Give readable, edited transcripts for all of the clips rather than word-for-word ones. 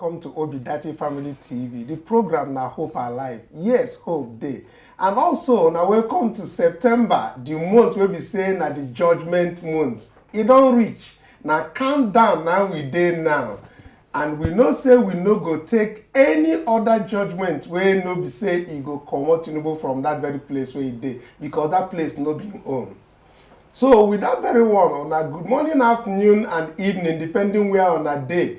welcome to Obidati Family TV. The program now Hope Alive. Yes, Hope Day. And also now welcome to September, the month we'll be saying at the judgment month. It don't reach. Now countdown now we day now. And we no say we no go take any other judgment where no be say he go comot Tinubu from that very place where he did, because that place no be own. So with that very one, on a good morning, afternoon, and evening, depending where on a day.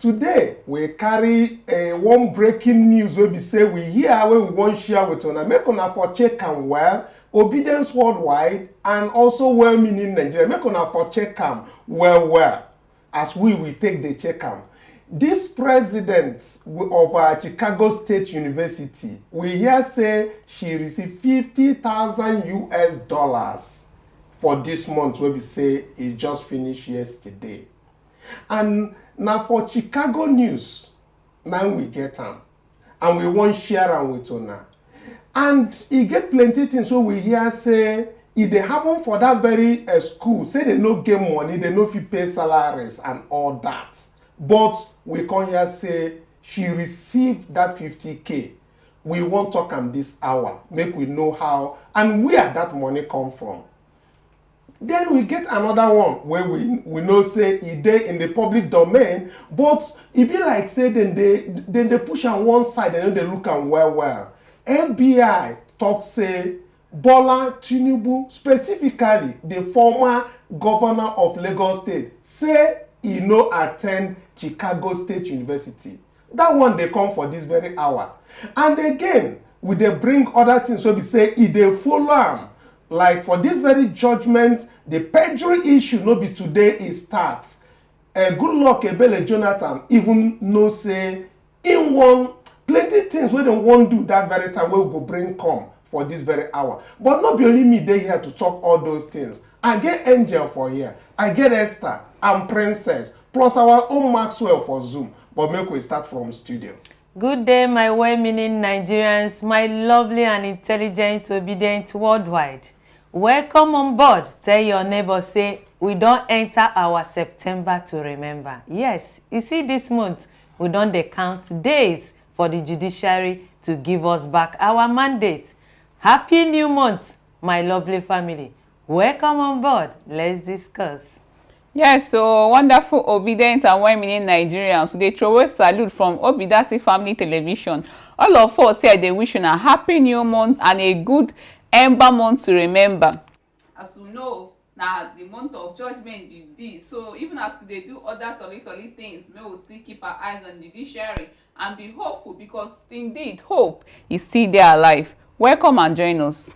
Today we carry one breaking news where we say we hear where we want share with una. Make una for check and well, obedience worldwide, and also well-meaning Nigeria. Make una for check am well, as we take the check am. This president of Chicago State University, we hear say she received $50,000 for this month, where we say it just finished yesterday. And now for Chicago news, now we get them. And we won't share them with una. And it get plenty things where we hear say, if they happen for that very school, say they no get money, they no fit pay salaries and all that. But we come here say, she received that 50K. We won't talk on this hour, make we know how, and where that money come from. Then we get another one where we know say it dey in the public domain, but it be like say then they push on one side and then they look on well. FBI talk say Bola Tinubu, specifically the former governor of Lagos State, say he no attend Chicago State University. That one they come for this very hour. And again, we they bring other things so we say if they follow am. Like for this very judgment, the perjury issue no be today it starts. Good luck Ebele Jonathan even no say in one plenty things where they won't do that very time we go bring come for this very hour. But not be only me they here to talk all those things. I get Angel for here. I get Esther and Princess plus our own Maxwell for Zoom. But make we start from studio. Good day, my well-meaning Nigerians, my lovely and intelligent, obedient worldwide. Welcome on board. Tell your neighbor, say, we don't enter our September to remember. Yes, you see this month, we don't count days for the judiciary to give us back our mandate. Happy new month, my lovely family. Welcome on board. Let's discuss. Yes, so wonderful, obedient and well-meaning Nigerians. They throw a salute from Obidati Family Television. All of us here, they wish you a happy new month and a good Ember month to remember. As we know, now the month of judgment be this. So even as they do other tolly things, may we still keep our eyes on the judiciary and be hopeful, because indeed hope is still there alive. Welcome and join us.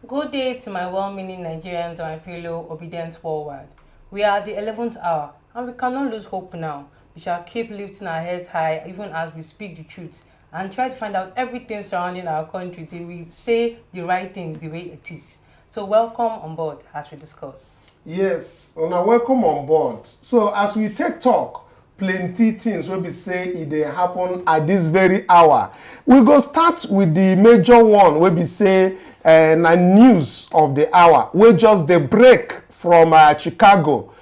Good day to my well-meaning Nigerians and my fellow obedient worldwide. We are at the 11th hour and we cannot lose hope now. We shall keep lifting our heads high even as we speak the truth and try to find out everything surrounding our country till we say the right things the way it is. So welcome on board as we discuss. Yes, welcome on board. So as we take talk, plenty things will be say if they happen at this very hour. We go start with the major one where we say na news of the hour. We just the break from Chicago.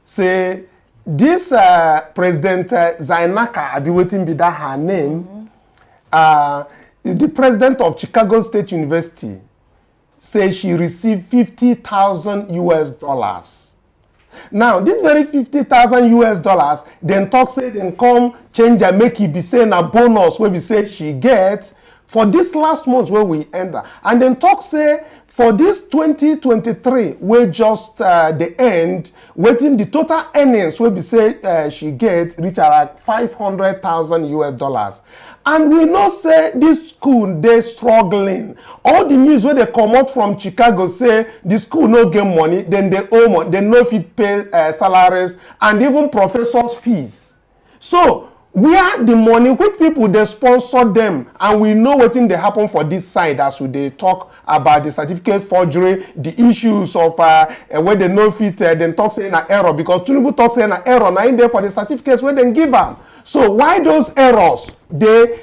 Say this President Zaldwaynaka, I be waiting be that her name. The president of Chicago State University says she received $50,000. Now, this very $50,000, then talk say then come change and make it be saying a bonus where we say she gets for this last month where we enter. And then talk say for this 2023, we just the end, waiting the total earnings where we say she gets reach around $500,000. And we know say this school they struggling. All the news where they come out from Chicago say the school no get money, then they owe money, they no fit pay salaries and even professors' fees. So where the money, which people they sponsor them, and we know what thing they happen for this side as we they talk about the certificate forgery, the issues of where they no fit, then talk say an error, because Tinubu talk say an error now in there for the certificates where they give them. So why those errors they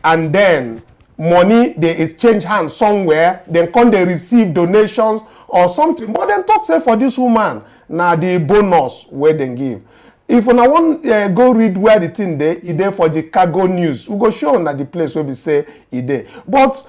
and then money they exchange hands somewhere, then come they receive donations or something, but then talk say for this woman now the bonus where they give. if una want go read where the thing dey, e dey for the cargo news. We go show una the place where we say e dey. But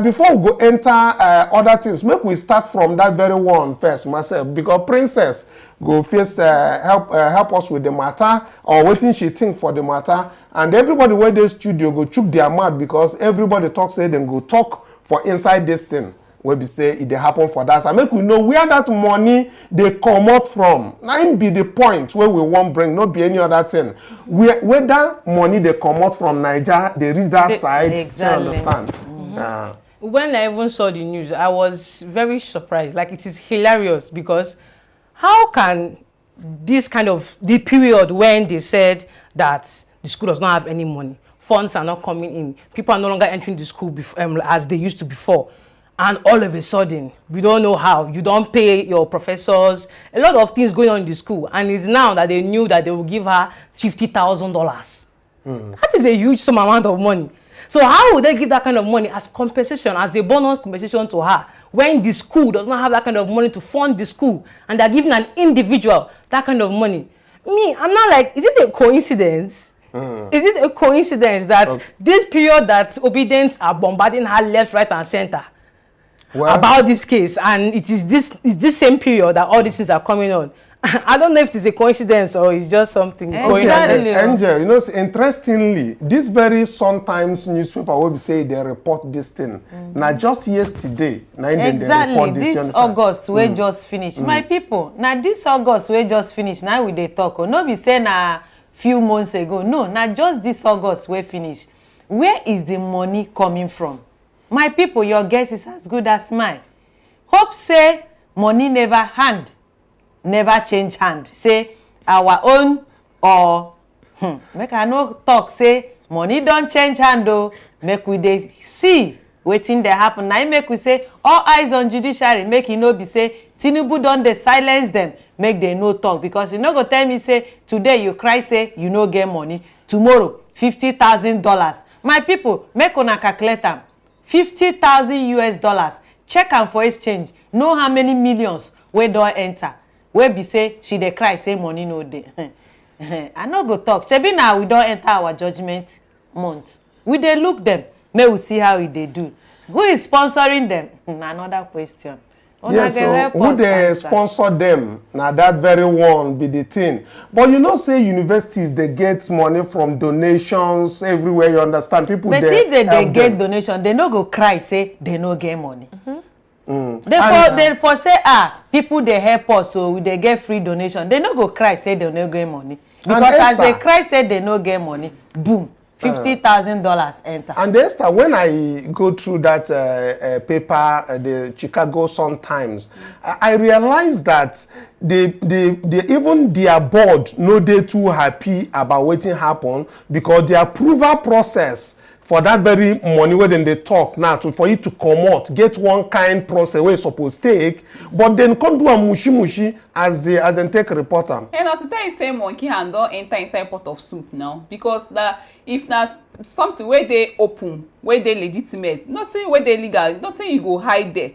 before we go enter other things, make we start from that very one first, myself, because Princess go first help us with the matter, or wetin she think for the matter, and everybody where dey studio go chook their mouth, because everybody talk say dem go talk for inside this thing wey be say e dey happen for that. So make we know where that money dey comot from. Na im be the point wey we wan bring, no be any other thing. Where that money dey comot from Naija, dey reach that side. Exactly. You understand? When I even saw the news, I was very surprised. Like, it is hilarious, because how can this kind of the period when they said that the school does not have any money, funds are not coming in, people are no longer entering the school as they used to before, and all of a sudden we don't know how, you don't pay your professors, a lot of things going on in the school, and it's now that they knew that they will give her $50,000. That is a huge sum amount of money. So how would they give that kind of money as compensation, as a bonus compensation to her, when the school does not have that kind of money to fund the school, and they're giving an individual that kind of money? I'm not like, is it a coincidence? Is it a coincidence that this period that obedience are bombarding her left, right, and center about this case, and it is this same period that all these things are coming on? I don't know if it's a coincidence or it's just something going on. Angel, you know, interestingly, this very Sun-Times newspaper will be say they report this thing. Now, just yesterday, exactly, this August we just finished. My people, now this August we just finished. Now we dey talk. No be say na few months ago. No, now just this August we finished. Where is the money coming from? My people, your guess is as good as mine. Hope say money never change hand. Say our own, or make I no talk say money don't change hand though. Make we dey see wetin dey happen. Now make we say all eyes on judiciary. Make e no be say Tinubu don dey silence them. Make they no talk, because you no go tell me say today you cry say you no get money, tomorrow $50,000. My people, make una calculate am. $50,000 check am for exchange. Know how many millions wey don enter. Wey be say she dey cry say money no dey. I no go talk. Shebi now we don enter our judgment month. We dey look them. May we see how they do. Who is sponsoring them? Another question. Yes, so who they sponsor them? Now that very one be the thing. But you know, say universities they get money from donations everywhere. You understand? People. But if they get donation, they no go cry say they no get money. They for say people they help us, so they get free donation. They no go cry say they no get money, because as they cry say they no get money, boom, $50,000 enter. And Esther, when I go through that paper, the Chicago Sun-Times, I realized that they even their board no they too happy about waiting happen, because the approval process for that very money where then they talk now for you to come out, get one kind process where you supposed to take, but then come do a mushi as they take reporter. And now to tell you, say monkey hand don't enter inside pot of soup now, because that if not something where they open, where they legitimate, not saying where they legal, not saying you go hide there.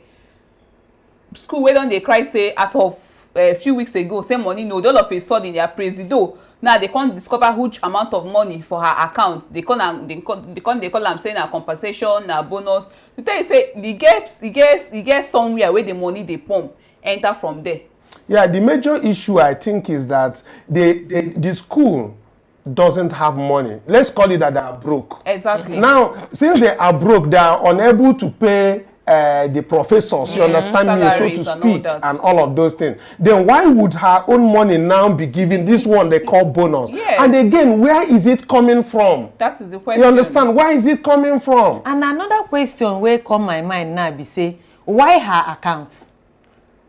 School where don't they cry say as of a few weeks ago, say money no, all of a sudden they are presido. Now they can't discover huge amount of money for her account. They call them saying a compensation, a bonus. To tell you say the get somewhere where the money they pump enter from there. Yeah, the major issue I think is that the school doesn't have money. Let's call it that they are broke. Exactly. Now, since they are broke, they are unable to pay the professors, you understand me, so to speak, and all of those things. Then why would her own money now be given this one they call bonus? Yes. And again, where is it coming from? That is the question. You understand? Why is it coming from? And another question will come my mind now be say, why her account?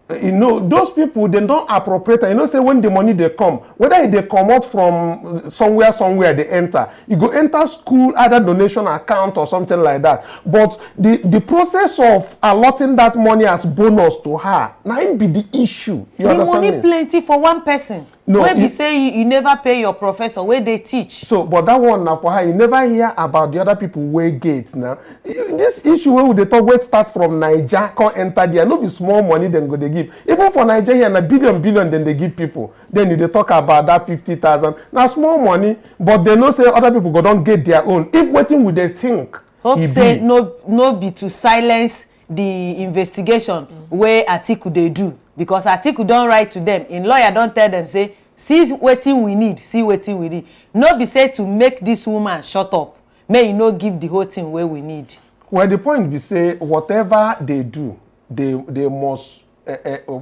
You know, those people, they don't appropriate. You know, say when the money they come, whether they come out from somewhere they enter, you go enter school, either donation account or something like that. But the process of allotting that money as bonus to her, now it be the issue. You understand money me? Plenty for one person. No, wey be say you never pay your professor wey dey teach. So, but that one now for her, you never hear about the other people wey get now. This issue wey we dey talk wey start from Naija come enter there, no be small money dem go dey give. Even for Naija here, na billion dem dey give people. Then you dey talk about that 50,000. Na small money, but they know say other people go don get their own. If wetin we dey think, hope say no be to silence the investigation wey Atiku dey do, because Atiku don write to them, im lawyer don tell them say see wetin we need, see wetin we need. No be say to make this woman shut up, may e no give the whole thing wey we need. Well, the point be say whatever they do, they must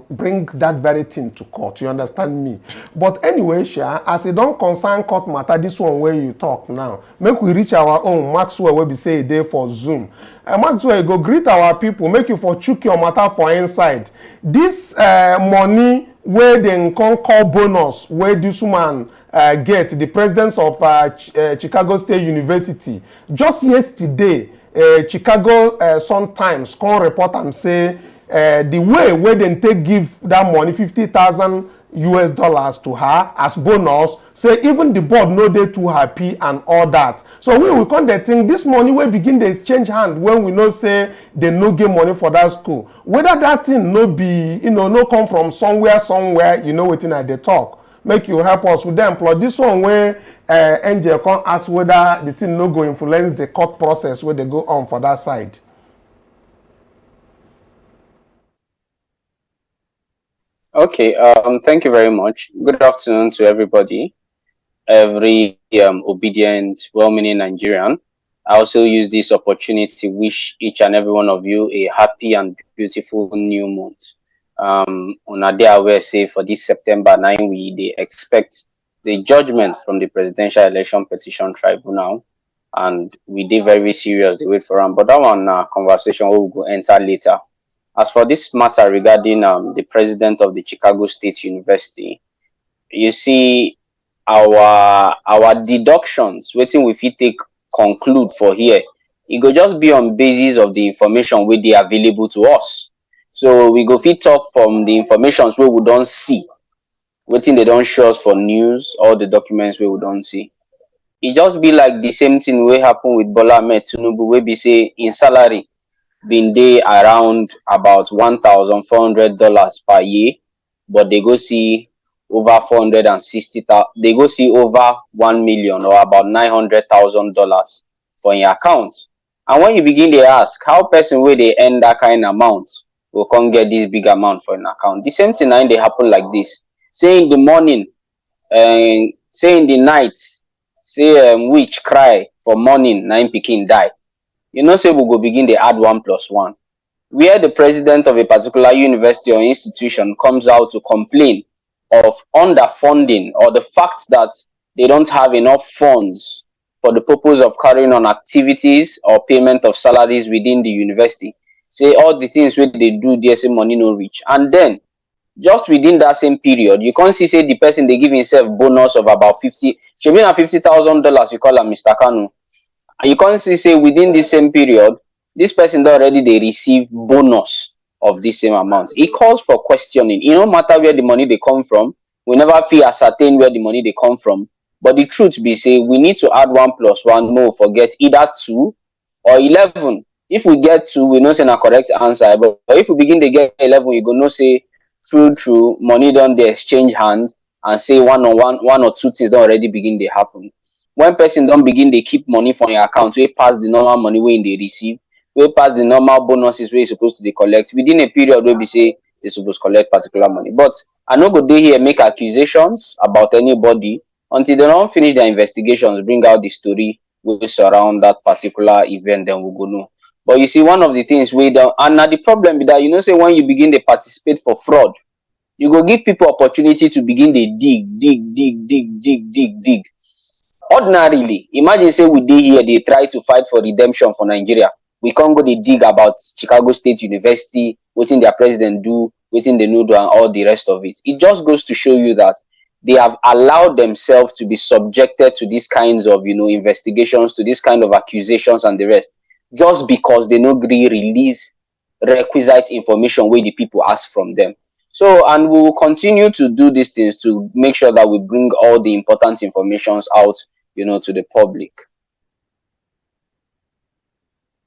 bring that very thing to court. You understand me? But anyway, Sha, as it don't concern court matter, this one where you talk now, make we reach our own Maxwell where we say a day for Zoom. Maxwell, you go greet our people, make you for chook your matter for inside. This money where they can call bonus, where this woman get, the president of Chicago State University, just yesterday, Chicago Sun-Times come report and say the way where they take give that money, $50,000 to her as bonus, say even the board no dey too happy and all that. So we come dey think this money will begin to exchange hand when we know say they no get money for that school. Whether that thing no be, no come from somewhere, you know wetin I dey talk. Make you help us with the employ. This one where Angel come ask whether the thing no go influence the court process where they go on for that side. Okay, thank you very much. Good afternoon to everybody, every obedient, well-meaning Nigerian. I also use this opportunity to wish each and every one of you a happy and beautiful new month. On a day I will say for this September 9, they expect the judgment from the Presidential Election Petition Tribunal, and we did very serious the wait for them. But that one conversation we will go enter later. As for this matter regarding the president of the Chicago State University, you see our deductions, waiting if we take conclude for here, it go just be on basis of the information wey dey available to us. So we go fit talk from the informations wey we don't see, waiting they don't show us for news, all the documents we don't see. It just be like the same thing wey happen with Bola Ahmed Tinubu, wey be say in salary been dey around about $1,400 per year, but they go see over 460,000. They go see over 1 million or about $900,000 for your account. And when you begin to ask how person where they earn that kind of amount will come get this big amount for an account, the same thing they happen like this. Say in the morning, say in the night, say witch cry for morning, 9 pikin die. You know, say we go begin to add 1 + 1. Where the president of a particular university or institution comes out to complain of underfunding or the fact that they don't have enough funds for the purpose of carrying on activities or payment of salaries within the university. Say all the things where they do, there say money no reach. And then just within that same period, you can't see say the person they give himself bonus of about $50,000, you call him Mr. Kanu. And you can't see say within the same period, this person already they receive bonus of the same amount. It calls for questioning. It no matter where the money they come from, we never feel ascertain where the money they come from. But the truth be say we need to add 1 + 1 more, forget either 2 or 11. If we get 2, we know say a correct answer. But if we begin to get 11, we go no say true money don't they exchange hands and say one or two things don't already begin to happen. When person don't begin they keep money from your account, we pass the normal money when they receive, we pass the normal bonuses where supposed to they collect within a period where we say they supposed to collect particular money. But I no go dey here make accusations about anybody until they don't finish their investigations, bring out the story which surround that particular event, then we go know. But you see, one of the things we don't, and now the problem is that you know say when you begin to participate for fraud, you go give people opportunity to begin to dig. Ordinarily, imagine say we dey here, they try to fight for redemption for Nigeria. We can't go dey dig about Chicago State University, waiting their president do, waiting they know do, and all the rest of it. It just goes to show you that they have allowed themselves to be subjected to these kinds of investigations, to this kind of accusations and the rest, just because they no agree release requisite information where the people ask from them. So, and we will continue to do these things to make sure that we bring all the important informations out, to the public.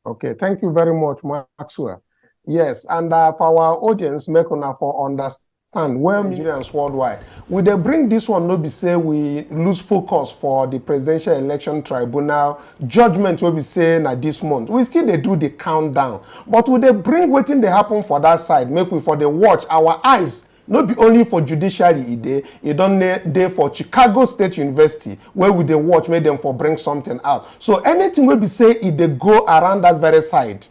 Okay, thank you very much, Maxwell. Yes, and for our audience, make una for understand where Nigerians worldwide. We they bring this one, no be say we lose focus for the presidential election tribunal judgment will be saying na this month. We still they do the countdown, but we they bring waiting they happen for that side. Make we for the watch our eyes. Not be only for judiciary e don dey for Chicago State University where we dey watch make them for bring something out. So anything will be say if they go around that very side,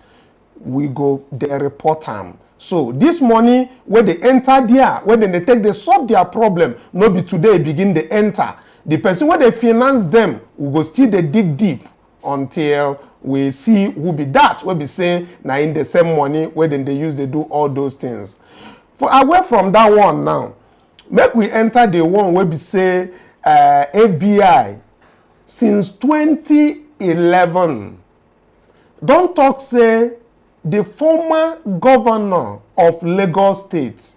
we go they report them. So this money where they enter there, where they take they solve their problem, no be today begin they enter. The person where they finance them, we go still they dig deep until we see who be that will be say now in the same money where then they use they do all those things. For away from that one now, make we enter the one where we say FBI since 2011. Don't talk say the former governor of Lagos State.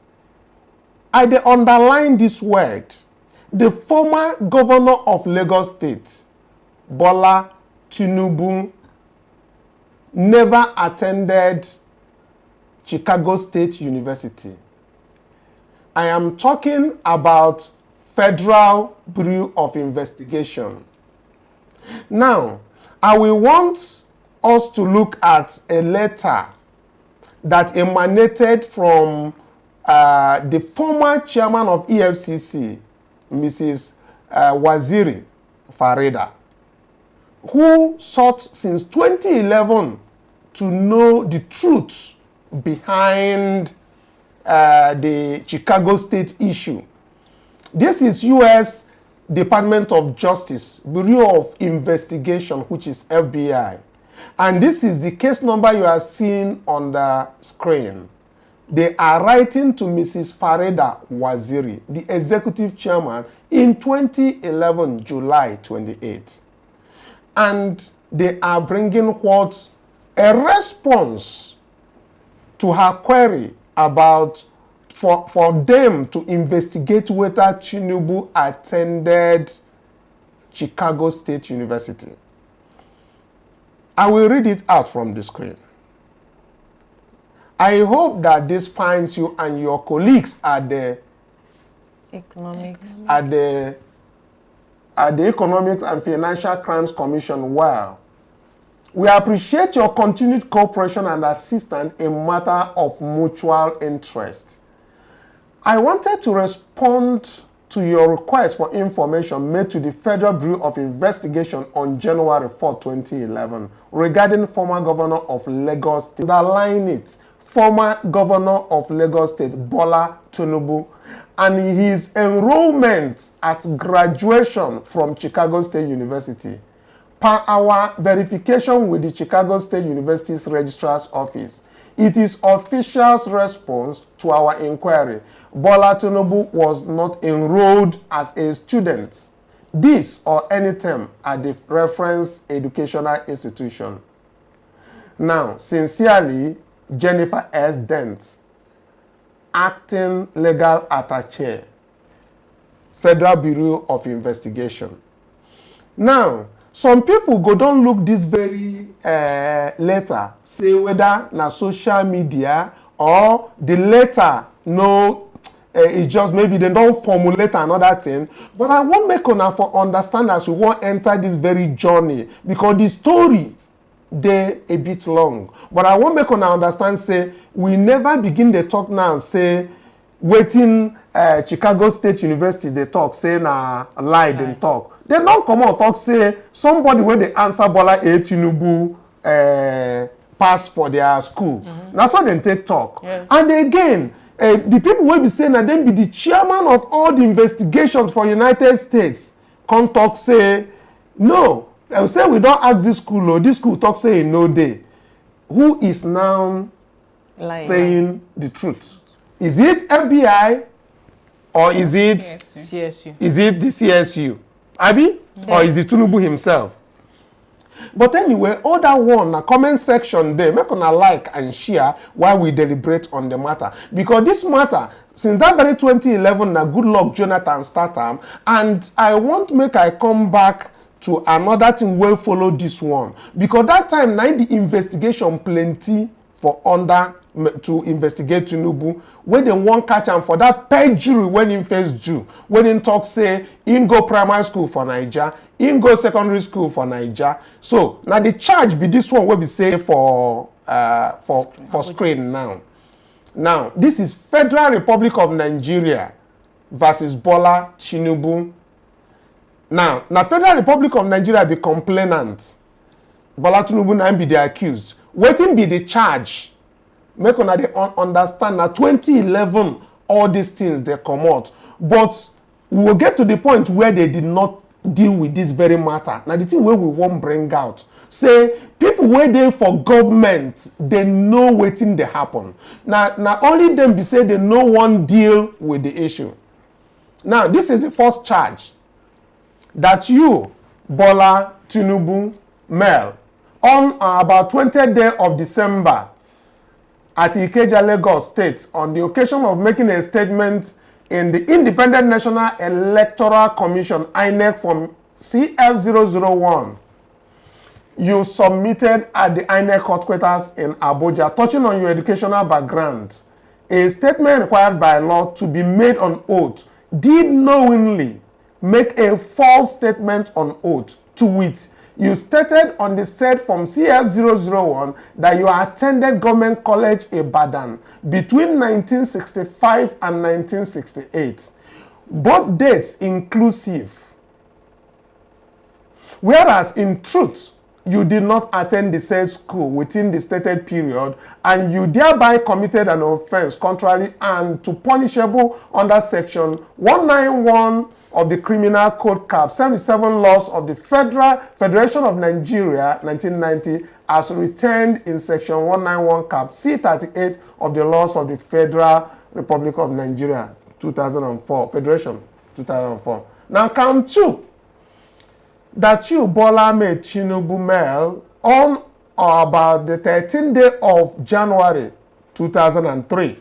I dey underline this word. The former governor of Lagos State, Bola Tinubu, never attended Chicago State University. I am talking about Federal Bureau of Investigation. Now, I will want us to look at a letter that emanated from the former chairman of EFCC, Mrs. Waziri Farida, who sought since 2011 to know the truth behind the Chicago State issue. This is U.S. Department of Justice, Bureau of Investigation, which is FBI. And this is the case number you are seeing on the screen. They are writing to Mrs. Farida Waziri, the executive chairman, in 2011, July 28. And they are bringing what? A response to her query about for them to investigate whether Tinubu attended Chicago State University. I will read it out from the screen. I hope that this finds you and your colleagues at the Economics and Financial Crimes Commission well. We appreciate your continued cooperation and assistance in matter of mutual interest. I wanted to respond to your request for information made to the Federal Bureau of Investigation on January 4, 2011 regarding former governor of Lagos State. Underline it, former governor of Lagos State, Bola Tinubu, and his enrollment at graduation from Chicago State University. Per our verification with the Chicago State University's Registrar's Office, it is official's response to our inquiry. Bola Tinubu was not enrolled as a student, this or any term at the reference educational institution. Now, sincerely, Jennifer S. Dent, Acting Legal Attaché, Federal Bureau of Investigation. Now, some people go don't look this very letter, say whether na social media or the letter no, it just maybe they don't formulate another thing. But I won't make una for understand as we won't enter this very journey because the story they a bit long. But I won't make una understand say we never begin the talk now say waiting Chicago State University they talk say na lie they talk. They don't come out talk say somebody when they answer Bola Ahmed Tinubu pass for their school. That's how they take talk. Yes. And again, the people will be saying that then be the chairman of all the investigations for United States. Come talk say no. They will say we don't ask this school or this school talk say no day. Who is now saying the truth? Is it FBI or is it CSU? Is it the CSU? Abi? Or is it Tinubu himself? But anyway, all that one, a comment section there, make una like and share while we deliberate on the matter. Because this matter, since that very 2011, na good luck Jonathan started, and I want make I come back to another thing wey follow this one. Because that time, na the investigation plenty for under to investigate Tinubu, when they won't catch him for that perjury when him first do, when him talk say him go primary school for Niger, him go secondary school for Niger. So now the charge be this one will be say for screen now. Now this is Federal Republic of Nigeria versus Bola Tinubu. Now Federal Republic of Nigeria be complainant, Bola Tinubu now be the accused. Wetin be the charge? Make una dey understand na 2011 all these things they come out, but we will get to the point where they did not deal with this very matter. Now the thing where we won't bring out, say people where they for government, they know wetin dey happen. Now only them be say they no one deal with the issue. Now this is the first charge that you, Bola Tinubu, male, on about 20th day of December at Ikeja, Lagos State, on the occasion of making a statement in the Independent National Electoral Commission, INEC, from CF001, you submitted at the INEC headquarters in Abuja, touching on your educational background, a statement required by law to be made on oath, did knowingly make a false statement on oath, to which you stated on the said from CF001 that you attended Government College Ibadan between 1965 and 1968, both dates inclusive. Whereas in truth, you did not attend the said school within the stated period, and you thereby committed an offense contrary and to punishable under section 191 of the Criminal Code Cap 77 laws of the Federation of Nigeria 1990 as returned in section 191 Cap C38 of the laws of the Federal Republic of Nigeria 2004, Federation 2004. Now count two, that you, Bola Ahmed Tinubu, male, on or about the 13th day of January 2003,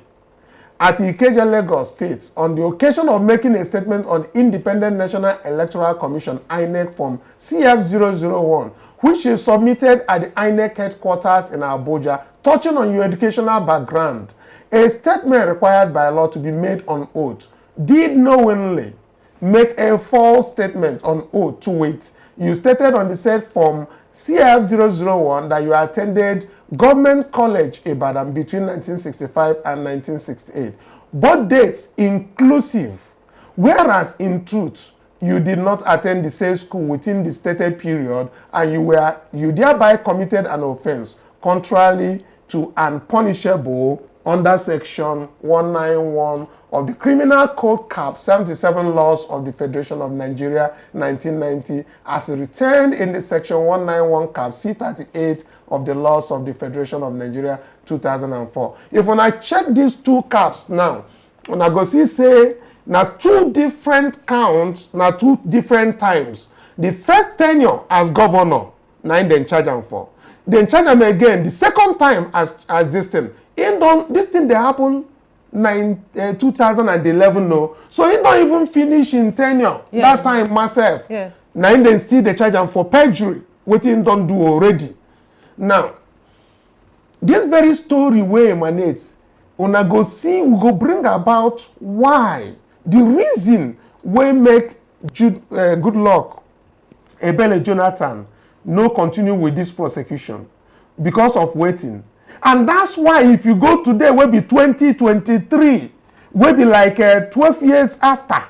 at Ikeja, Lagos State, on the occasion of making a statement on Independent National Electoral Commission, INEC, from CF001, which is submitted at the INEC headquarters in Abuja, touching on your educational background, a statement required by law to be made on oath, did knowingly make a false statement on oath, to which you stated on the said form CF001 that you attended Government College Ibadan between 1965 and 1968. Both dates inclusive. Whereas in truth, you did not attend the same school within the stated period, and you thereby committed an offense contrary to and punishable under section 191 of the Criminal Code Cap 77 laws of the Federation of Nigeria 1990 as returned in the section 191 Cap C38 of the laws of the Federation of Nigeria 2004. If when I check these two caps now, when I go see say now two different counts, now two different times. The first tenure as governor, now they charge him for. Then charge him again the second time as this thing. This thing they happen 2011 no. So he don't even finish in tenure. Yes. That time myself. Yes. Now they still they charge him for perjury, what he don't do already. Now, this very story where emanates, una go see, we go bring about why, the reason we make good luck Ebele Jonathan no continue with this prosecution because of waiting. And that's why if you go today, will be 2023, will be like 12 years after.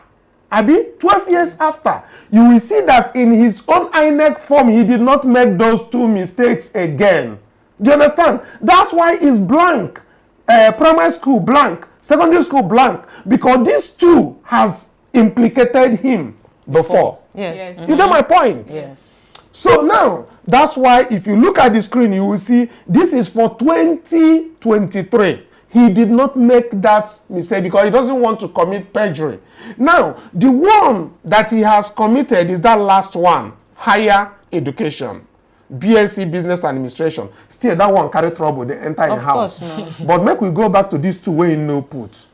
Abi, 12 years after, you will see that in his own INEC form, he did not make those two mistakes again. Do you understand? That's why it's blank. Primary school blank, secondary school blank, because these two has implicated him before. Yes. You get my point? Yes. So now, that's why if you look at the screen, you will see this is for 2023. He did not make that mistake because he doesn't want to commit perjury. Now, the one that he has committed is that last one, higher education. BSc Business Administration. Still, that one carry trouble, they enter in house. No. But make we go back to these two way no put.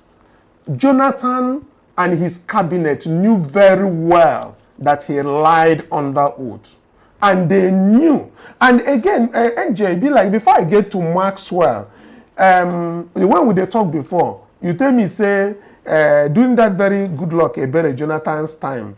Jonathan and his cabinet knew very well that he lied under oath. And they knew. And again, NJ, be like, before I get to Maxwell, when we talk before, you tell me, say, during that very good luck, Jonathan's time,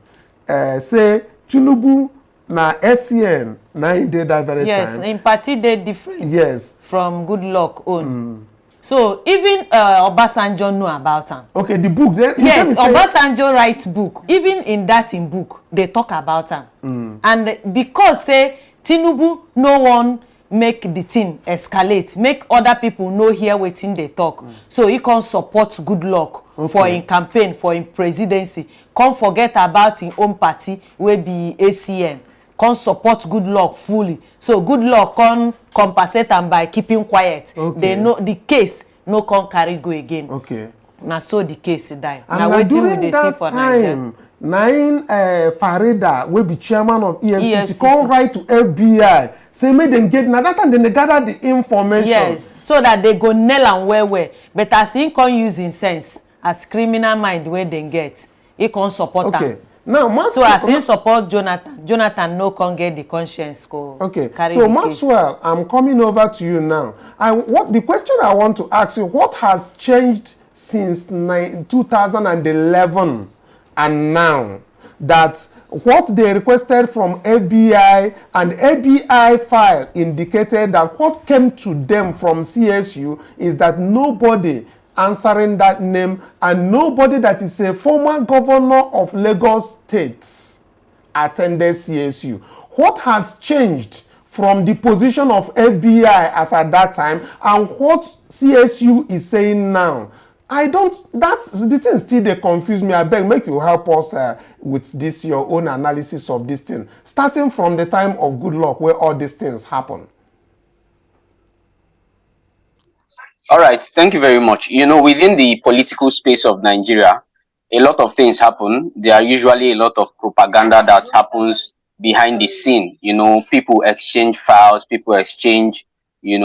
say, Tinubu na SCN, na he did that very time. Yes, in party they different. Yes. From good luck own. So even Obasanjo know about him. Okay, the book. Yes, Obasanjo write book. Even in that book, they talk about him. And because say Tinubu no one make the thing escalate, make other people know hear wetin they talk. So he can support good luck for in campaign, for in presidency. Can't forget about his own party, will be ACN. Can't support good luck fully. So good luck can compensate them by keeping quiet. Okay. They know the case no can carry go again. Okay. Now so the case die. And now during wetin we dey see for Nigeria. Farida will be chairman of EFCC. Come write to FBI. Say make them get now that time they gather the information. Yes, so that they go nail and well. But as he can use in sense as criminal mind where they get, he can support them. Okay. Now, so as he support Jonathan no can get the conscience go. Okay. Carry so Maxwell, I'm coming over to you now. What the question I want to ask you, what has changed since 2011 and now that what they requested from FBI and FBI file indicated that what came to them from CSU is that nobody answering that name and nobody that is a former governor of Lagos State attended CSU. What has changed from the position of FBI as at that time and what CSU is saying now? That's the thing still they confuse me. I beg, make you help us with this, your own analysis of this thing. Starting from the time of good luck where all these things happen. All right, thank you very much. You know, within the political space of Nigeria, a lot of things happen. There are usually a lot of propaganda that happens behind the scene. You know, people exchange files, people exchange,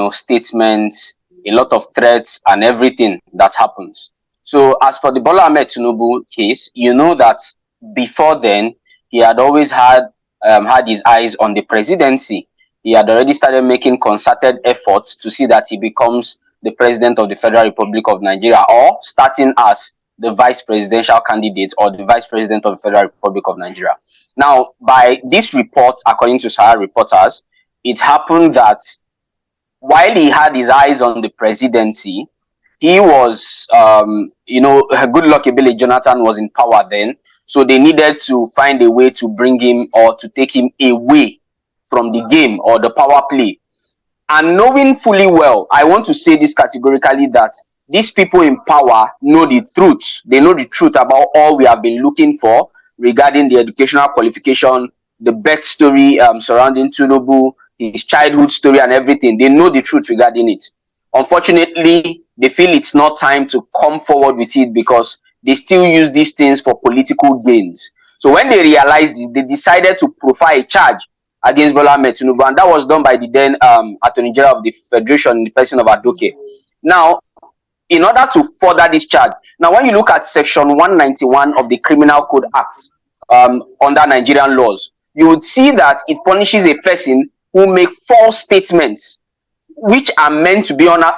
statements, a lot of threats and everything that happens. So as for the Bola Ahmed Tinubu case, you know that before then, he had always had his eyes on the presidency. He had already started making concerted efforts to see that he becomes the president of the Federal Republic of Nigeria, or starting as the vice presidential candidate or the vice president of the Federal Republic of Nigeria. Now, by this report, according to Sahara reporters, it happened that while he had his eyes on the presidency, he was, good luck Ebele Jonathan was in power then, so they needed to find a way to bring him or to take him away from the game or the power play. And knowing fully well, I want to say this categorically, that these people in power know the truth. They know the truth about all we have been looking for regarding the educational qualification, the birth story surrounding Tinubu, his childhood story and everything. They know the truth regarding it. Unfortunately, they feel it's not time to come forward with it because they still use these things for political gains. So when they realized it, they decided to profile a charge against Bola Ahmed Tinubu, and that was done by the then Attorney General of the Federation in the person of Adoke. Now, in order to further this charge, now when you look at Section 191 of the Criminal Code Act under Nigerian laws, you would see that it punishes a person who make false statements which are meant to be under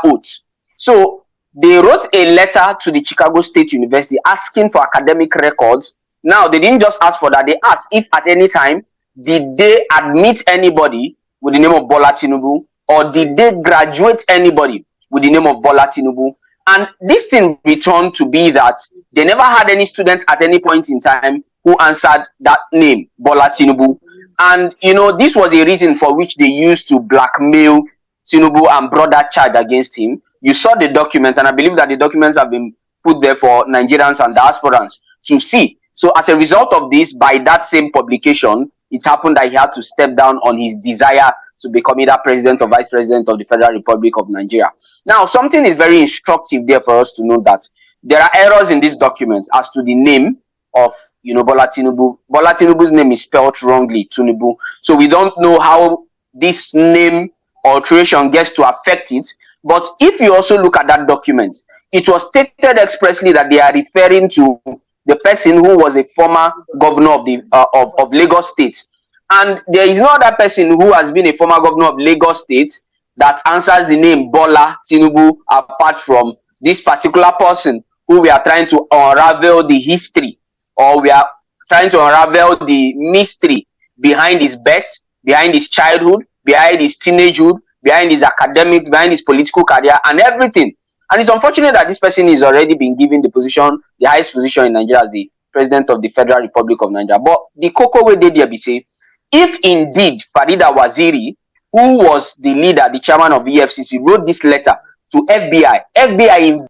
oath. So they wrote a letter to the Chicago State University asking for academic records. Now, they didn't just ask for that. They asked if at any time did they admit anybody with the name of Bola Tinubu, or did they graduate anybody with the name of Bola Tinubu? And this thing returned to be that they never had any students at any point in time who answered that name, Bola Tinubu. And, this was a reason for which they used to blackmail Tinubu and brought that charge against him. You saw the documents, and I believe that the documents have been put there for Nigerians and diasporans to see. So as a result of this, by that same publication, it happened that he had to step down on his desire to become either president or vice president of the Federal Republic of Nigeria. Now, something is very instructive there for us to know that there are errors in these documents as to the name of, Bola Tinubu. Bola Tinubu's name is spelled wrongly, Tinubu. So we don't know how this name alteration gets to affect it. But if you also look at that document, it was stated expressly that they are referring to the person who was a former governor of the of Lagos State. And there is no other person who has been a former governor of Lagos State that answers the name Bola Tinubu apart from this particular person who we are trying to unravel the history, or we are trying to unravel the mystery behind his birth, behind his childhood, behind his teenagehood, behind his academics, behind his political career, and everything. And it's unfortunate that this person is already been given the position, the highest position in Nigeria, as the President of the Federal Republic of Nigeria. But the cocoa way they there be say, if indeed Farida Waziri, who was the leader, the chairman of EFCC, wrote this letter to FBI, FBI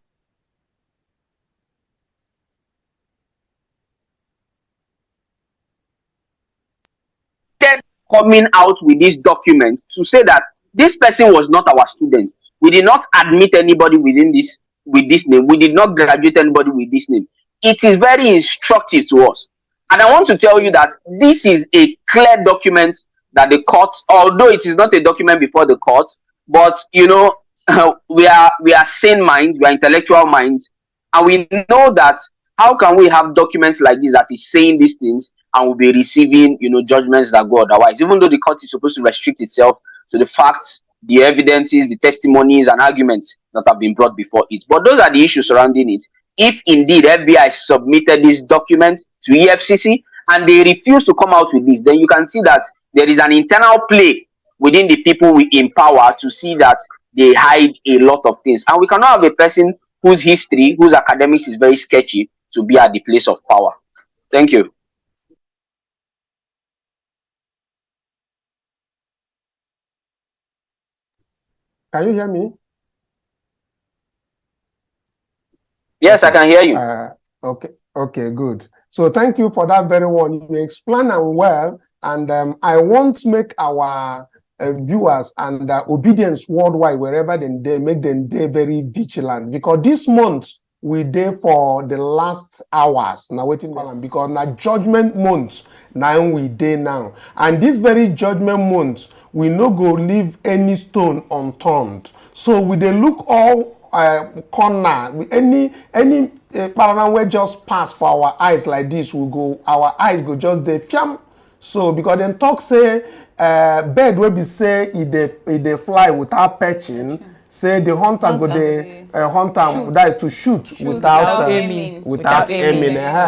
coming out with this document to say that this person was not our student. We did not admit anybody within this with this name. We did not graduate anybody with this name. It is very instructive to us. And I want to tell you that this is a clear document that the court, although it is not a document before the court, but you know, we are sane minds, we are intellectual minds, and we know that how can we have documents like this that is saying these things and will be receiving, you know, judgments that go otherwise, even though the court is supposed to restrict itself to the facts, the evidences, the testimonies and arguments that have been brought before it. But those are the issues surrounding it. If indeed FBI submitted this document to EFCC and they refuse to come out with this, then you can see that there is an internal play within the people in power to see that they hide a lot of things. And we cannot have a person whose history, whose academics is very sketchy to be at the place of power. Thank you. Can you hear me? Yes, okay. I can hear you. Okay, good. So thank you for that very one. You explained them well, and I want to make our viewers and obedience worldwide, wherever they make them very vigilant, because this month we there for the last hours now waiting for them, because now judgment month now we there now, and this very judgment month we no go leave any stone unturned. So we they look all corner, any paradigm where just pass for our eyes like this, we go, our eyes go just there fiam. So because then talk say bird will be say if they fly without perching, say the hunter go the hunter that to shoot without aiming.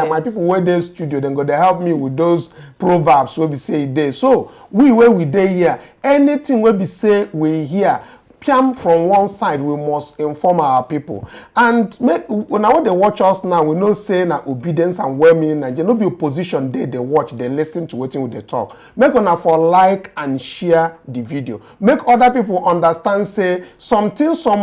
My people where they studio then go they help me with those proverbs will be say there. So we where we dey here, anything will be say we here piam from one side, we must inform our people. And when they watch us now, we know say na obedience and well-meaning Nigeria. No be opposition they watch, they listen to what they talk. Make una for like and share the video. Make other people understand say some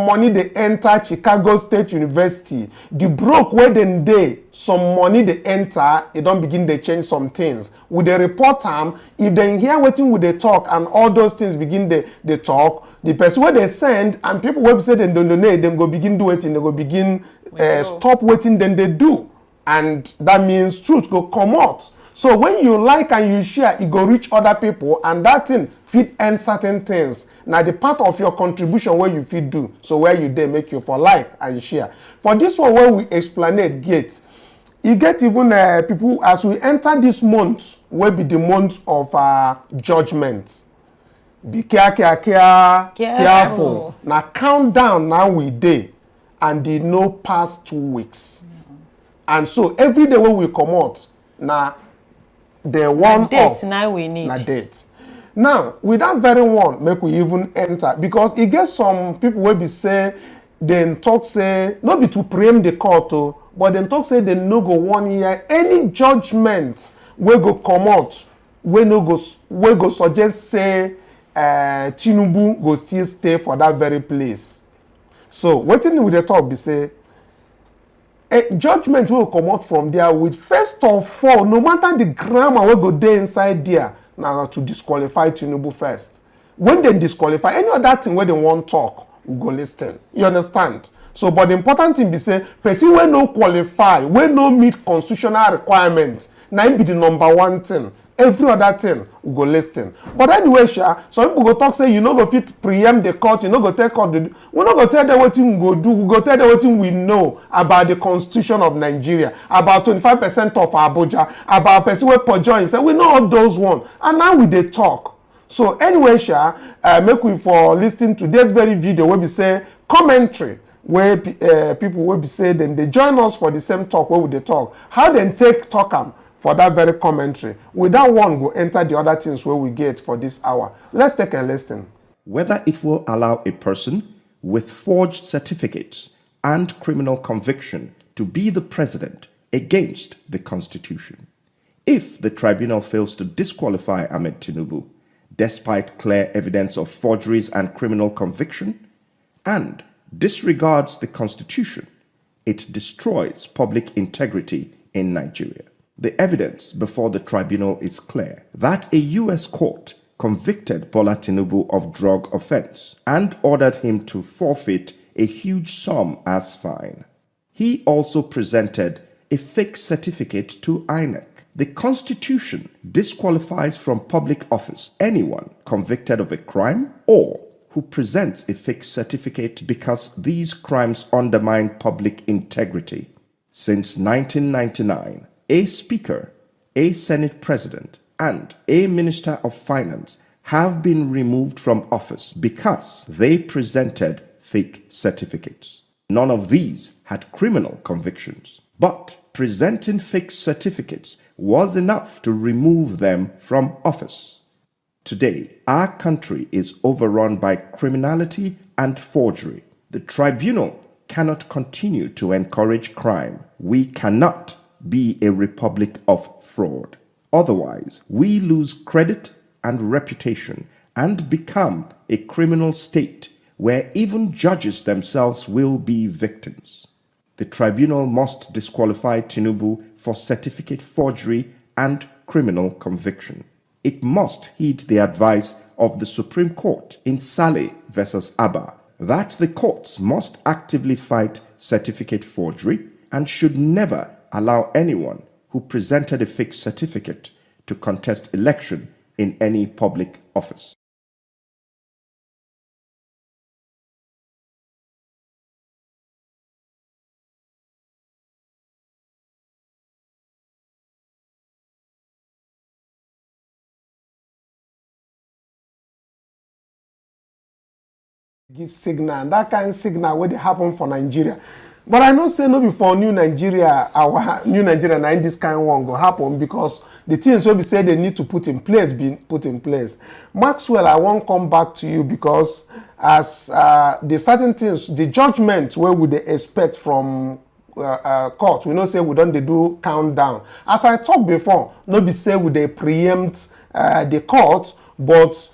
money they enter Chicago State University. The broke where then they some money they enter, it don't begin they change some things. With the report time, if they hear waiting with they talk and all those things begin they talk, the person where they send and people will say they don't donate, then go begin do it and they go begin stop waiting, then they do. And that means truth go come out. So when you like and you share, it go reach other people, and that thing fit end certain things. Now the part of your contribution where you fit do. So where you there make you for like and share. For this one where we explain gate, you get even people as we enter this month, will be the month of judgment. Be careful. Now countdown now we day, and they no past 2 weeks. And so every day when we come out, now the one date now we need. Na date. Now with that very one, make we even enter, because it gets some people will be say then talk say not be to preempt the court, but then talk say they no go 1 year any judgment we go come out, we go suggest say Tinubu go still stay for that very place. So waiting with the talk be say a judgment will come out from there with first of all, no matter the grammar we go there inside there now to disqualify Tinubu first. When they disqualify any other thing where they want talk, we go listen. You understand? So but the important thing be say person when no qualify, when no meet constitutional requirements, now be the number one thing. every other thing we go listen. But anyway, some people go talk say you no go fit preempt the court, you no go tell court. We no go tell them what we go do. We go tell them what we know about the constitution of Nigeria, about 25% of Abuja, about person wey perjure. Say we know all those ones, and now we dey talk. So anyway, make we for listening to this very video where we say commentary where people will be say then they join us for the same talk where we dey talk. How they take talk am for that very commentary. With that one, go enter the other things where we get for this hour. Let's take a listen. Whether it will allow a person with forged certificates and criminal conviction to be the president against the Constitution. If the tribunal fails to disqualify Ahmed Tinubu, despite clear evidence of forgeries and criminal conviction, and disregards the Constitution, it destroys public integrity in Nigeria. The evidence before the tribunal is clear that a U.S. court convicted Bola Tinubu of drug offense and ordered him to forfeit a huge sum as fine. He also presented a fake certificate to INEC. The Constitution disqualifies from public office anyone convicted of a crime or who presents a fake certificate because these crimes undermine public integrity. Since 1999, a speaker, a Senate president, and a minister of finance have been removed from office because they presented fake certificates. None of these had criminal convictions, but presenting fake certificates was enough to remove them from office. Today, our country is overrun by criminality and forgery. The tribunal cannot continue to encourage crime. We cannot be a republic of fraud. Otherwise, we lose credit and reputation and become a criminal state where even judges themselves will be victims. The tribunal must disqualify Tinubu for certificate forgery and criminal conviction. It must heed the advice of the Supreme Court in Saleh versus Abba that the courts must actively fight certificate forgery and should never allow anyone who presented a fake certificate to contest election in any public office. Give signal, and that kind of signal where they happen for Nigeria. But I know say no before new Nigeria, our new Nigeria, and this kind of one go happen because the things will be said they need to put in place, being put in place. Maxwell, I won't come back to you because as the certain things, the judgment where would they expect from court, we know say we don't they do countdown. As I talked before, no be say would they preempt the court, but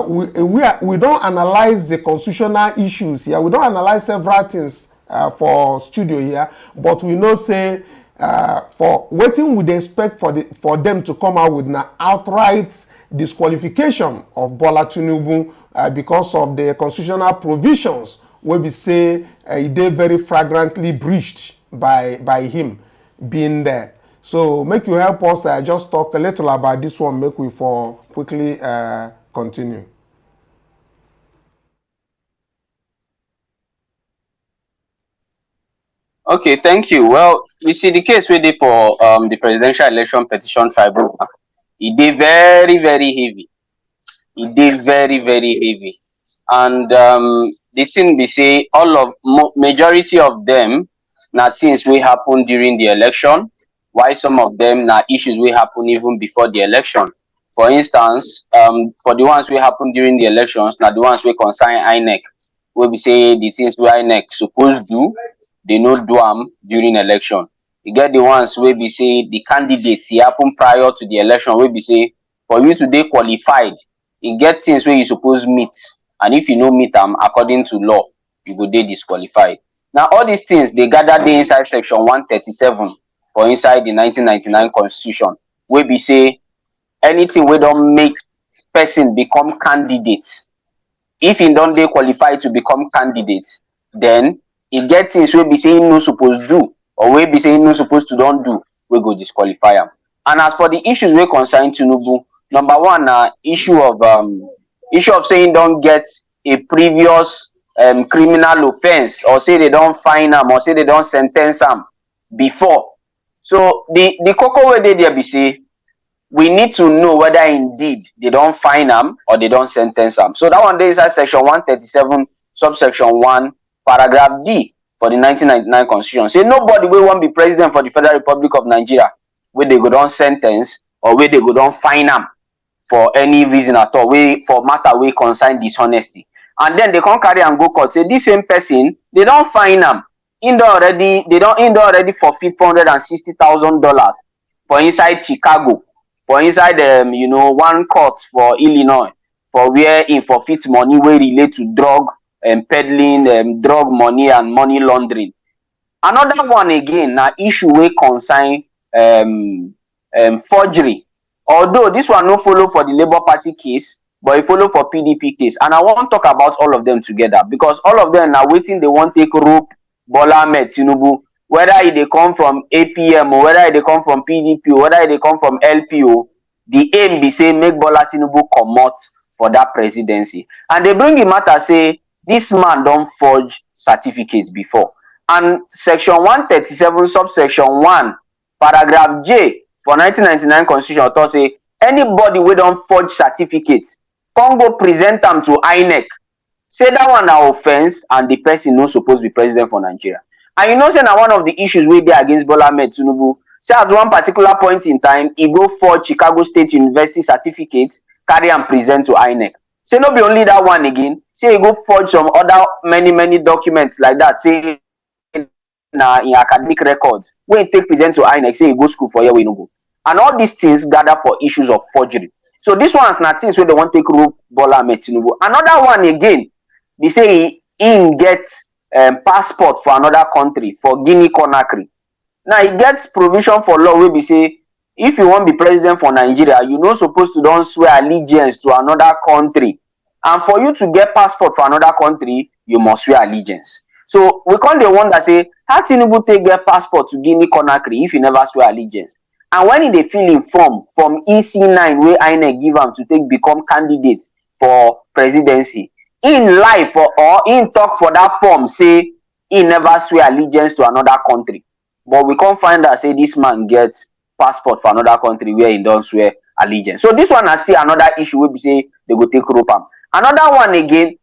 we don't analyze the constitutional issues here. We don't analyze several things for studio here, but we know say for waiting would expect for them to come out with an outright disqualification of Bola Tinubu because of the constitutional provisions where we say they very flagrantly breached by him being there. So make you help us just talk a little about this one, make we for quickly continue. Okay, thank you. Well, we see the case ready for the Presidential Election Petition Tribunal. It did very, very heavy. It did very, very heavy. And the thing we say, majority of them now things will happen during the election, while some of them now issues will happen even before the election. For instance, for the ones will happen during the elections, now the ones will concern INEC, where we say the things we INEC supposed to do, they not do them during election. You get the ones where we say the candidates, it happen prior to the election, where we say for you to be qualified, you get things where you supposed meet, and if you no meet them according to law, you go dey disqualified. Now all these things they gather dey inside section 137 or inside the 1999 constitution, where we say anything we don't make person become candidate. If he don't dey qualified to become candidate, then he gets things we be saying no supposed to do, or we be saying no supposed to don't do, we go disqualify him. And as for the issues wey concern Tinubu, number one na issue of saying don't get a previous criminal offense, or say they don't fine am, or say they don't sentence am before. So the koko wey dey there be say we need to know whether indeed they don't fine am or they don't sentence am. So that one dey inside section 137 subsection 1 paragraph D for the 1999 constitution. Say nobody wey wan be president for the Federal Republic of Nigeria wey they go don sentence or wey they go don fine am for any reason at all, wey for matter wey concern dishonesty. And then they come carry am go court say this same person, they don fine am, he don already forfeit $460,000 for inside Chicago, for inside one court for Illinois, for where he forfeit money wey relate to drug peddling, drug money and money laundering. Another one again na issue wey concern forgery. Although this one no follow for the Labour Party case, but it follow for PDP case. And I want to talk about all of them together, because all of them are waiting, they want take rope Bola Ahmed Tinubu, whether they come from APM or whether they come from PDP or whether they come from LPO. The aim be say make Bola Tinubu comot for that presidency. And they bring the matter say this man don't forge certificates before. And section 137 subsection 1 paragraph J for 1999 constitution author say anybody wey don forge certificates come go present them to INEC, say that one na offense and the person no supposed to be president for Nigeria. And you know say na one of the issues wey dey against Bola Ahmed Tinubu. Say at one particular point in time he go forge Chicago State University certificates, carry and present to INEC. Say no be only that one again, say he go forge some other many documents like that, say na in academic records wey take present to INEC, say he go school for here wey no go. And all these things gather for issues of forgery. So this one's not things where they want to take rope Bola Ahmed Tinubu. Another one again, they say he gets passport for another country, for Guinea Conakry. Now he gets provision for law where we say if you want to be president for Nigeria, you're not supposed to don't swear allegiance to another country. And for you to get passport for another country, you must swear allegiance. So we can't the one that say how Tinubu take get passport to Guinea Conakry if you never swear allegiance. And when they fill in form from EC9 where INEC give them to take become candidate for presidency, in life or in talk for that form say he never swear allegiance to another country. But we can't find that say this man gets passport for another country where he don't swear allegiance. So this one I see another issue where we say they go take rope am. Another one again,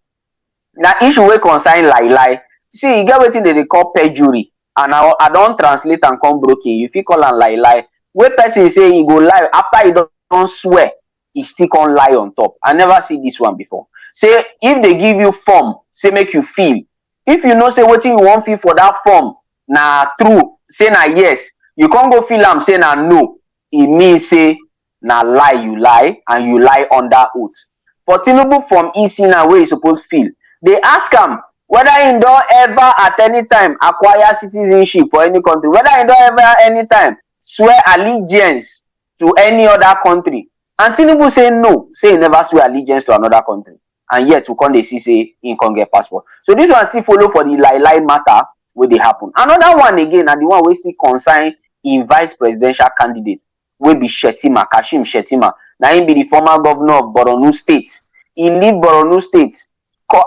na issue wey concern lie. See, you get wetin they call perjury, and I don't translate and come broken. You fit call am lie. Where person say he go lie after he don't swear, he still can't lie on top. I never see this one before. Say if they give you form, say make you fill. If you know say what you want fill for that form, na true, say na yes. You can't go fill am say na no. It means say na lie you lie, and you lie under oath. For Tinubu from EC now where he supposed fill, they ask him whether he don't ever at any time acquire citizenship for any country, whether he don't ever any time swear allegiance to any other country. And Tinubu say no, say he never swear allegiance to another country. And yet we can't see say he can't get passport. So this one still follow for the lie matter where they happen. Another one again, and the one we still concern in vice presidential candidate will be Shettima, Kashim Shettima. Now he be the former governor of Borno State. He leave Borno State.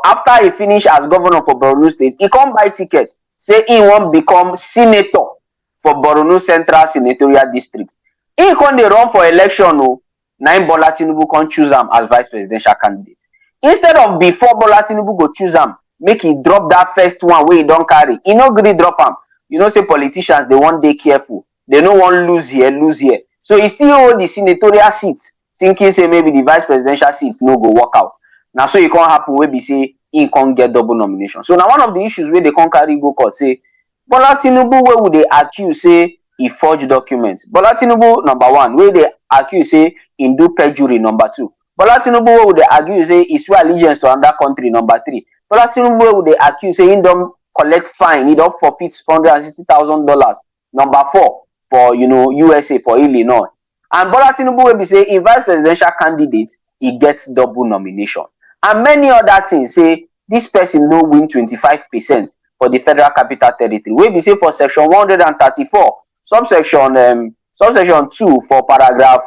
After he finish as governor for Borno State, he come buy ticket. Say he won't become senator for Borno Central Senatorial District. He can't run for election. No, now Bola Tinubu can't choose him as vice presidential candidate. Instead of before Bola Tinubu go choose him, make he drop that first one where he don't carry. He no really drop him. You know, say politicians, they want they careful. They don't want lose here. So he still hold the senatorial seat, thinking say maybe the vice presidential seats no go work out. Now so it can't happen where we say he can't get double nomination. So now one of the issues where they can't carry go court say Bola Tinubu, where would they accuse say he forged documents? Bola Tinubu, number one, where they accuse say he do perjury, number two. Bola Tinubu, where would they accuse say he swear allegiance to another country, number three. Bola Tinubu, where would they accuse say he don't collect fine, he don't forfeit $460,000, number four, for USA, for Illinois. And Bola Tinubu will be say in vice presidential candidate, he gets double nomination. And many other things say this person no win 25% for the Federal Capital Territory. We be say for section 134, subsection subsection 2 for paragraph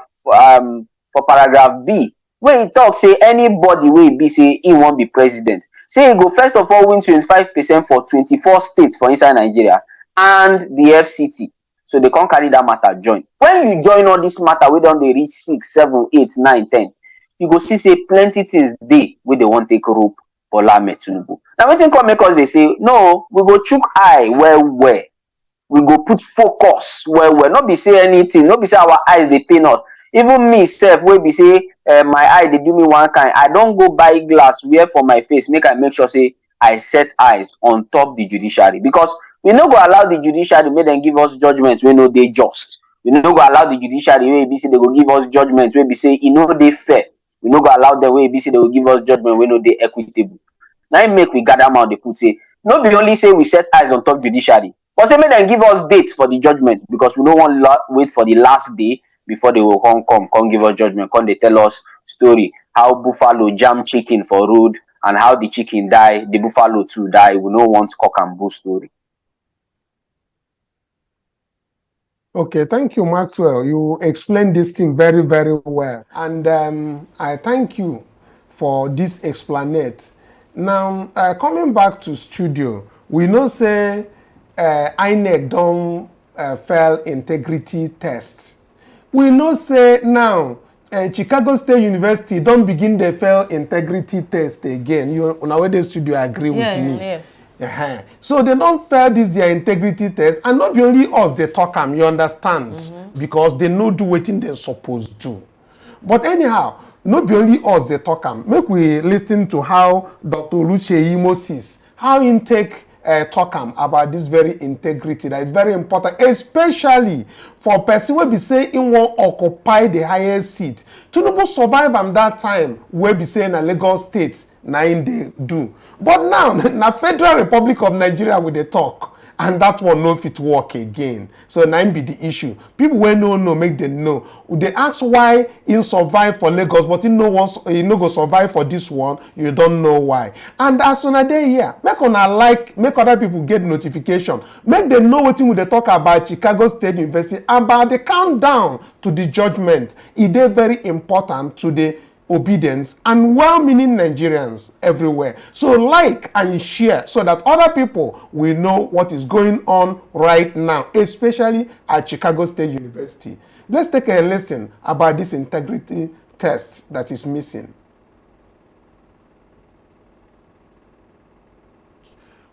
B, where it talks say anybody wey be say he won't be president, say he go first of all win 25% for 24 states for inside Nigeria and the FCT. So they can't carry that matter join. When you join all this matter, we don't they reach 6, 7, 8, 9, 10. You go see say plenty things dey where they want take rope Bola Ahmed Tinubu. Now wetin come make us they say no, we go chook eye well. We go put focus well. Not be say anything, not be say our eyes they pain us. Even me self, wey be say my eye they do me one kind. I don't go buy glass wear for my face, make sure say I set eyes on top the judiciary, because we no go allow the judiciary make them give us judgments wey no dey just. We no go allow the judiciary wey be say they go give us judgments wey be say e no dey fair. We no go allow them wey be say they will give us judgment wey no dey equitable. Now it make we gather mouth dey put say no be only say we set eyes on top judiciary, but say make them give us dates for the judgment, because we don't want to wait for the last day before they will come give us judgment. Come they tell us story how buffalo jam chicken for road and how the chicken die, the buffalo too die. We no want cock and bull story. Okay, thank you, Maxwell. You explained this thing very, very well. And I thank you for this explanation. Now, coming back to studio, we know say INEC don't fail integrity test. We know say now Chicago State University don't begin the fail integrity test again. You on our studio agree with me? Yes. So they don't fail this their integrity test, and not be only us they talk them, you understand, because they know do wetin they supposed to. But anyhow, not be only us they talk them. Make we listen to how Dr. Oluseyi Moses, how he take talk about this very integrity that is very important, especially for person wey be say he won't occupy the highest seat. Tinubu survive am that time where be say na Lagos State na in they do. But now, na Federal Republic of Nigeria with the talk, and that one no fit work again. So now be the issue. People wey no make them know. They ask why he survive for Lagos, but he no go survive for this one. You don't know why. And as soon as they here, make other people get notification. Make them know what they talk about Chicago State University, about the countdown to the judgment. It is very important to the obedience and well-meaning Nigerians everywhere. So like and share so that other people will know what is going on right now, especially at Chicago State University. Let's take a listen about this integrity test that is missing.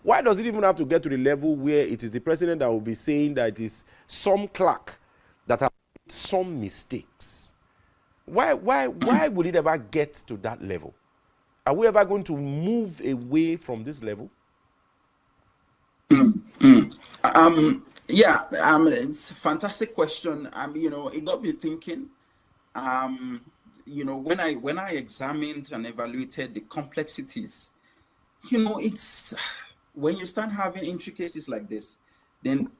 Why does it even have to get to the level where it is the president that will be saying that it is some clerk that has made some mistakes? Why would it ever get to that level? Are we ever going to move away from this level? Yeah, it's a fantastic question. You know, it got me thinking. You know, when I examined and evaluated the complexities, you know, it's when you start having intricacies like this, then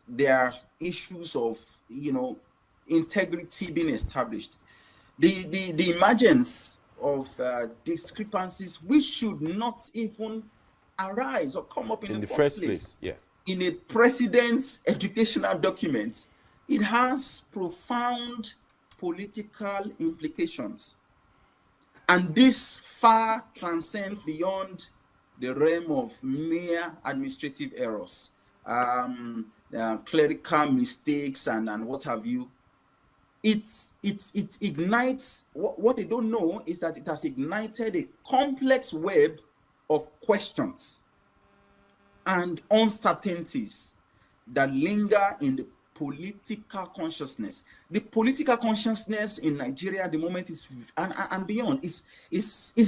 there are issues of, you know, integrity being established. The emergence of discrepancies which should not even arise or come up in the first place. Yeah. In a president's educational document, it has profound political implications. And this far transcends beyond the realm of mere administrative errors, clerical mistakes, and what have you. It ignites, what they don't know is that it has ignited a complex web of questions and uncertainties that linger in the political consciousness. The political consciousness in Nigeria at the moment is and beyond is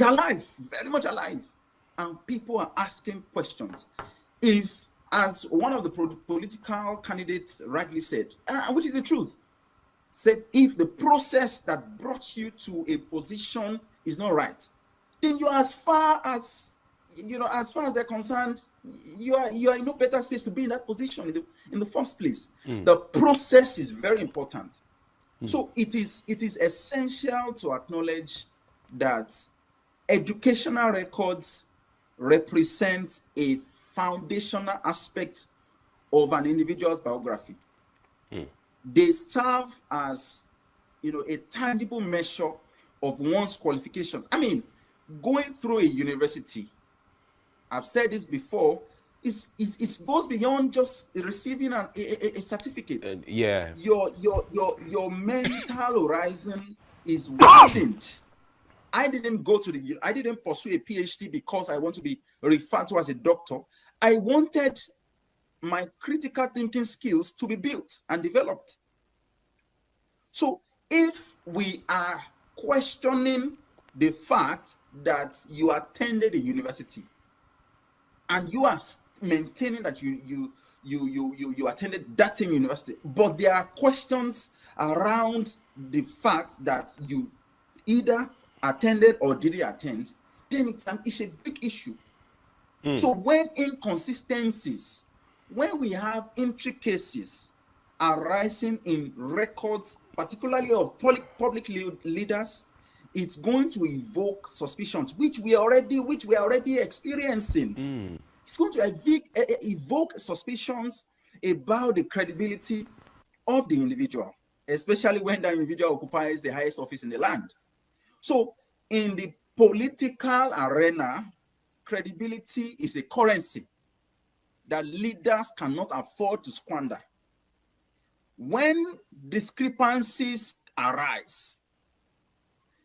alive, very much alive, and people are asking questions. If, as one of the political candidates rightly said, which is the truth, said if the process that brought you to a position is not right, then you are as far as they're concerned, you are in no better space to be in that position in the first place. The process is very important. So it is essential to acknowledge that educational records represent a foundational aspect of an individual's biography. they serve as, a tangible measure of one's qualifications. I mean, going through a university, I've said this before, it goes beyond just receiving a certificate. Yeah. Your mental horizon is widened. I didn't pursue a PhD because I want to be referred to as a doctor. I wanted my critical thinking skills to be built and developed. So if we are questioning the fact that you attended a university and you are maintaining that you attended that same university, but there are questions around the fact that you either attended or didn't attend, then it's a big issue. So when inconsistencies, when we have intricacies arising in records, particularly of public leaders, it's going to evoke suspicions, which we are already experiencing. It's going to evoke suspicions about the credibility of the individual, especially when that individual occupies the highest office in the land. So in the political arena, credibility is a currency that leaders cannot afford to squander. When discrepancies arise,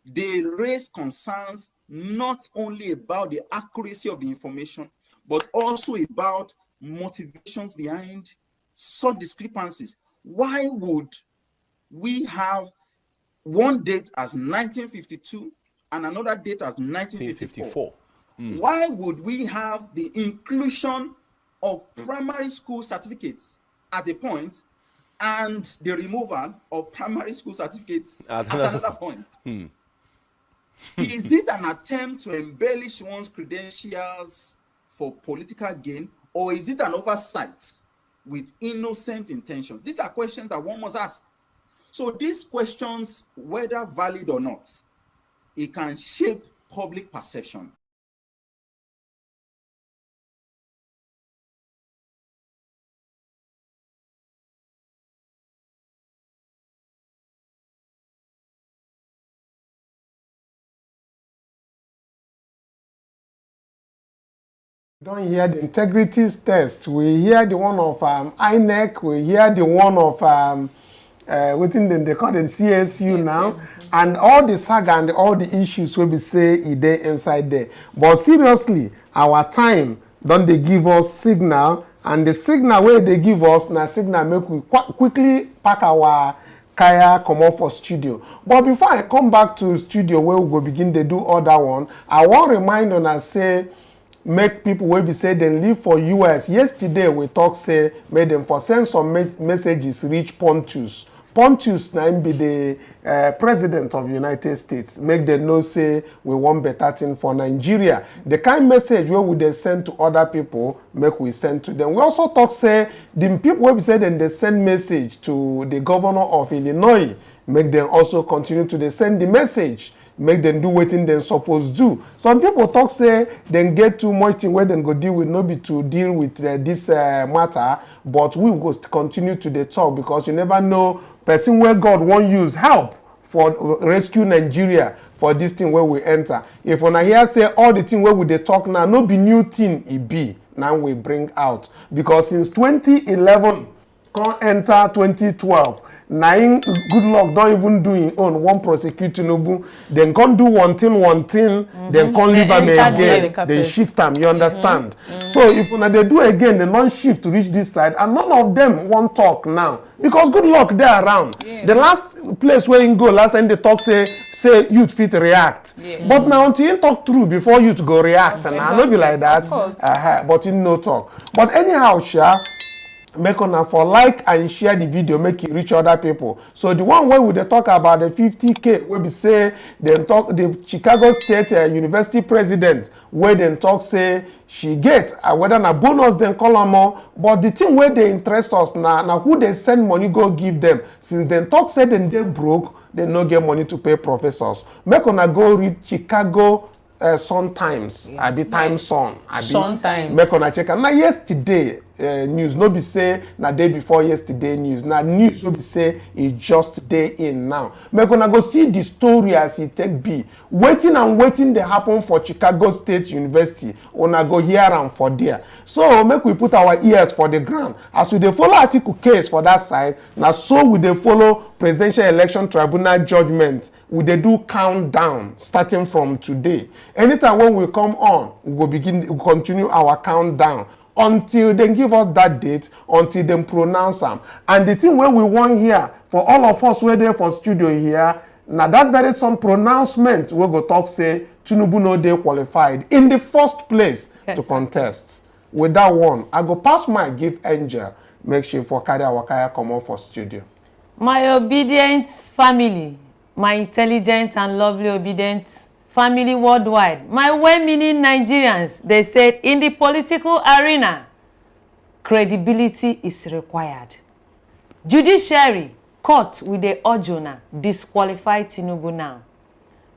they raise concerns not only about the accuracy of the information, but also about motivations behind such discrepancies. Why would we have one date as 1952 and another date as 1954? Why would we have the inclusion of primary school certificates at a point and the removal of primary school certificates at another point? Is it an attempt to embellish one's credentials for political gain, or is it an oversight with innocent intentions? These are questions that one must ask. So these questions, whether valid or not, it can shape public perception. We don't hear the integrities test. We hear the one of INEC. We hear the one of within they call it CSU now, and all the saga and all the issues will be say there inside there. But seriously, our time don't they give us signal, and the signal where they give us na signal make we quickly pack our kaya come off for studio. But before I come back to studio where we go begin to do other one, I want to remind on and say, make people will be say they live for US. Yesterday we talk say made them for send some messages reach Pontius. Pontius now be the president of the United States. Make them know say we want better thing for Nigeria. The kind message where would they send to other people, make we send to them. We also talk say the people will be say then they send message to the governor of Illinois. Make them also continue to send the message. Make them do what they're supposed to do. Some people talk say they get too much thing where they go deal with, no be to deal with this matter, but we will continue to talk because you never know person where God won't use help for rescue Nigeria for this thing where we enter. If on here say all the thing where we they talk now, no be new thing it be now we bring out, because since 2011 come enter 2012. Nine good luck don't even do in own one prosecute Tinubu, then can't do one thing, then can't leave them again, then shift them, you understand? So if they do again, they non shift to reach this side, and none of them won't talk now because good luck they're around. The last place where you go last time they talk say youth fit react, but now until you talk through before youth go react, and I not be like that, but in no talk. But anyhow, Sha. Make on for like and share the video, make it reach other people. So the one where we they talk about the 50k, where we say then talk the Chicago State University president, where then talk say she get whether na bonus then call them more. But the thing where they interest us now who they send money go give them. Since then talk say then they broke, they no get money to pay professors. Make on go read Chicago Sun Times, I be Time Sun, I be Sun Times. Make on check. And now yesterday news. No be say na day before yesterday news. Na news no be say e just day in now. Make una go see the story as e take be. Waiting and waiting dey happen for Chicago State University. Una go hear am for there. So make we put our ears for the ground. As we dey follow article case for that side, na so we dey follow Presidential Election Tribunal judgment. We dey do countdown starting from today. Anytime when we come on, we continue our countdown until they give us that date, until they pronounce them. And the thing where we want here, for all of us who are there for studio here, now that very some pronouncement we go talk say Tinubu no dey qualified in the first place to contest. With that one, I go pass my give Angel, make sure for carry our kaya come out for studio. My obedient family, my intelligent and lovely obedient family worldwide, my well-meaning Nigerians, they said in the political arena, credibility is required. Judiciary, court with the urge disqualify Tinubu now.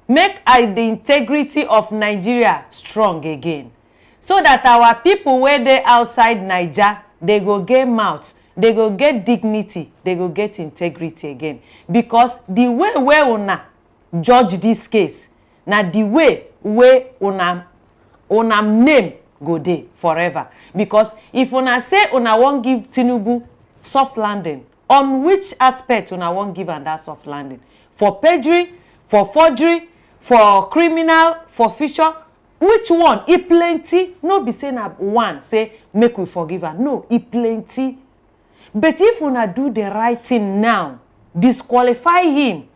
Make the integrity of Nigeria strong again. So that our people where they outside Niger, they go get mouth, they go get dignity, they go get integrity again. Because the way where una judge this case, na the way where una name go dey forever. Because if una say una won't give Tinubu soft landing, on which aspect una won't give and that soft landing? For perjury, for forgery, for criminal, for fisher, which one? E plenty. No be saying one say make we forgive her. No, e plenty. But if una do the right thing now, disqualify him,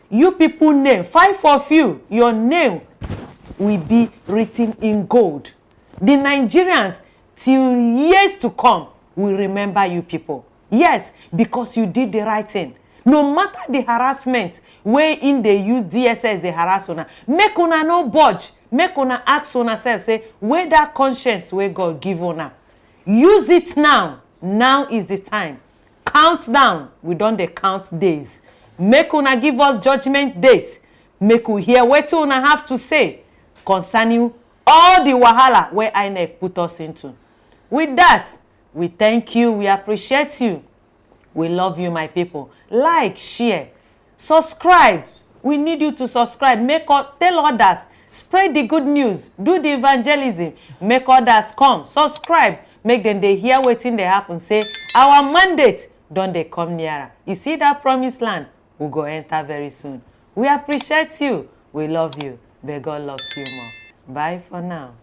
you people name, 5 of you, your name will be written in gold. The Nigerians, till years to come, will remember you people. Yes, because you did the right thing. No matter the harassment, where in they use DSS, they harass una, make una no budge. Make una ask una self, say, where that conscience where God give una. Use it now. Now is the time. Count down. We don't dey count days. Make una give us judgment date. Make we hear what una have to say concerning all the wahala where INEC put us into. With that, we thank you. We appreciate you. We love you, my people. Like, share, subscribe. We need you to subscribe. Tell others. Spread the good news. Do the evangelism. Make others come. Subscribe. Make them they hear wetin dey happen. Say, our mandate don't they come nearer. You see that promised land? We'll go enter very soon. We appreciate you. We love you. But God loves you more. Bye for now.